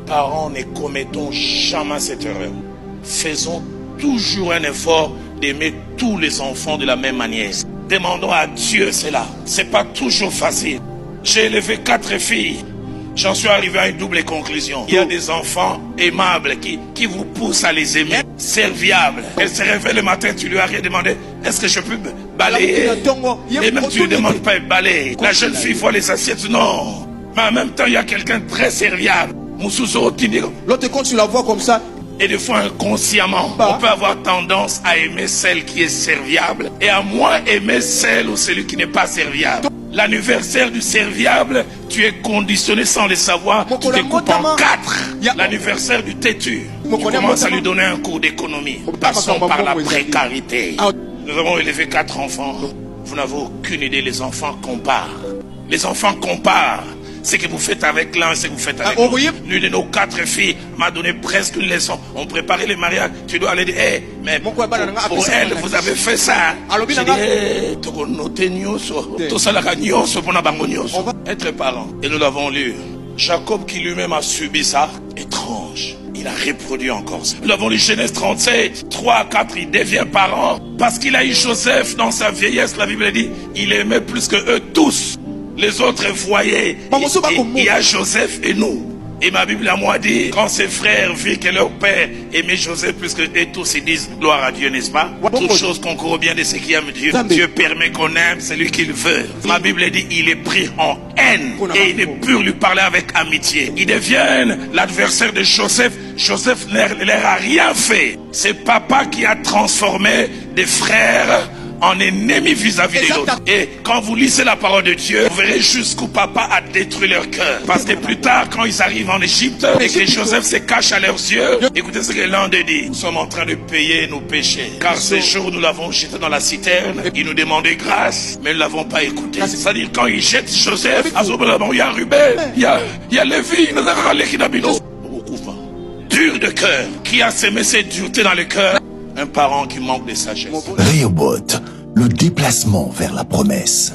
Parents, ne commettons jamais cette erreur. Faisons toujours un effort d'aimer tous les enfants de la même manière. Demandons à Dieu cela. C'est pas toujours facile. J'ai élevé 4 filles. J'en suis arrivé à une double conclusion. Il y a des enfants aimables qui vous poussent à les aimer, serviables. Elle se réveille le matin, tu lui as rien demandé. Est-ce que je peux balayer? Et même tu ne demandes pas de balayer. La jeune fille voit les assiettes, non. Mais en même temps, il y a quelqu'un de très serviable. L'autre, quand tu la vois comme ça, et des fois inconsciemment, on peut avoir tendance à aimer celle qui est serviable et à moins aimer celle ou celui qui n'est pas serviable. L'anniversaire du serviable, tu es conditionné sans le savoir, tu te coupes en 4. L'anniversaire du têtu, tu commences à lui donner un cours d'économie. Passons par la précarité. Nous avons élevé 4 enfants. Vous n'avez aucune idée, les enfants comparent. Les enfants comparent. Ce que vous faites avec l'un, ce que vous faites avec l'autre. L'une de nos 4 filles m'a donné presque une leçon. On préparait les mariages. Tu dois aller dire, hey, mais pour elle, vous avez fait ça. J'ai dit, être parent. Et nous l'avons lu. Jacob qui lui-même a subi ça, étrange. Il a reproduit encore ça. Nous l'avons lu Genèse 37, 3 à 4, il devient parent. Parce qu'il a eu Joseph dans sa vieillesse, la Bible dit, il aimait plus que eux tous. Les autres voyaient, il y a Joseph et nous. Et ma Bible à moi dit, quand ses frères virent que leur père aimait Joseph plus que eux tous, ils disent gloire à Dieu, n'est-ce pas? Toute chose concourt bien de ceux qui aiment Dieu. Dieu permet qu'on aime celui qu'il veut. Ma Bible dit, il est pris en haine et il ne peut lui parler avec amitié. Ils deviennent l'adversaire de Joseph. Joseph ne leur a rien fait. C'est papa qui a transformé des frères en ennemi vis-à-vis de l'autre. Et quand vous lisez la parole de Dieu, vous verrez jusqu'où papa a détruit leur cœur. Parce que plus tard, quand ils arrivent en Égypte et que Joseph se cache à leurs yeux, écoutez ce que l'un d'eux dit. Nous sommes en train de payer nos péchés. Car ce jour, nous l'avons jeté dans la citerne. Ils nous demandaient grâce, mais nous ne l'avons pas écouté. C'est-à-dire, quand ils jettent Joseph, il y a Ruben, il y a Lévi, dur de cœur. Qui a semé cette dureté dans le cœur? Un parent qui manque de sagesse. Rehoboth, le déplacement vers la promesse.